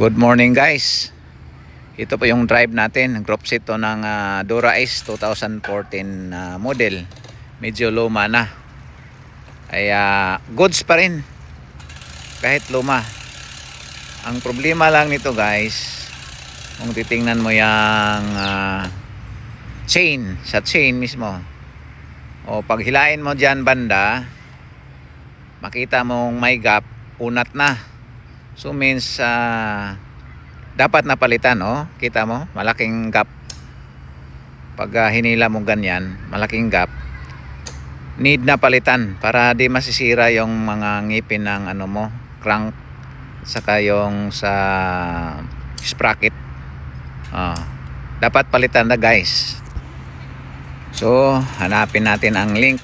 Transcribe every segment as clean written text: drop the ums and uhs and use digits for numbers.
Good morning guys. Ito po yung drive natin, group set to ng Dura Ace 2014 model. Medyo luma na. Ay goods pa rin kahit luma. Ang problema lang nito guys, kung titingnan mo yung chain, sa chain mismo. O pag hilain mo dyan banda, makita mong may gap, unat na. So means dapat na palitan, oh. Kita mo, malaking gap. Pag hinila mo ganyan, malaking gap. Need na palitan para di masisira yung mga ngipin ng ano mo, crank, saka yung sa sprocket. Dapat palitan na guys. So hanapin natin ang link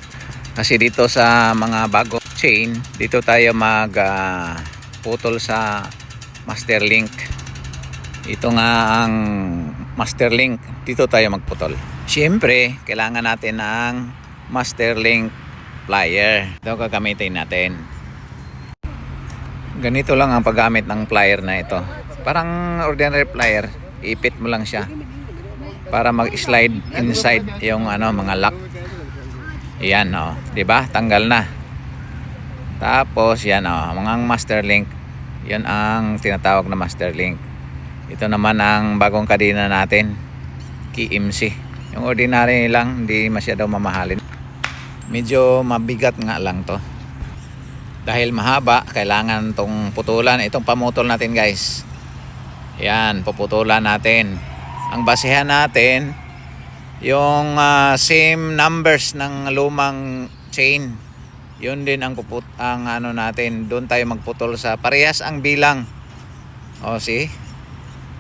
kasi dito sa mga bago chain, dito tayo mag putol sa master link. Ito nga ang master link, dito tayo magputol. Siyempre kailangan natin ng master link plier. Ito gagamitin natin. Ganito lang ang paggamit ng plier na ito. Parang ordinary plier, ipit mo lang siya para mag-slide inside yung mga lock. Yan, oh, 'di ba? Tanggal na. Tapos yan, mga master link. Yan ang tinatawag na master link. Ito naman ang bagong kadena natin, KMC. Yung ordinary lang, hindi masyado mamahalin. Medyo mabigat nga lang to. Dahil mahaba, kailangan tong putulan. Itong pamutol natin guys. Yan, puputulan natin. Ang basehan natin, yung same numbers ng lumang chain. Yun din ang natin. Doon tayo magputol sa parehas ang bilang. O see?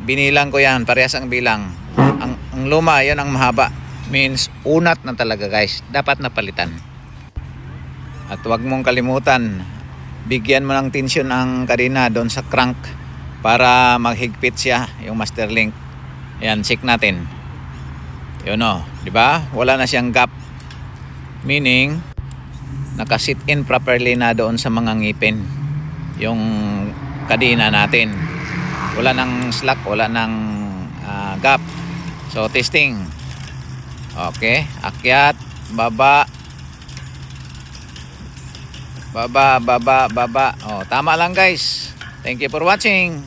Binilang ko yan, parehas ang bilang. Ang luma, yun ang mahaba. Means unat na talaga guys. Dapat napalitan. At huwag mong kalimutan, bigyan mo ng tension ang kadena doon sa crank para maghigpit siya yung master link. Yan, check natin. Yun o, di ba? Wala na siyang gap. Meaning naka-sit in properly na doon sa mga ngipin yung kadena natin. Wala nang slack, wala nang gap. So testing. Okay, akyat, baba, baba. Oh, tama lang guys. Thank you for watching.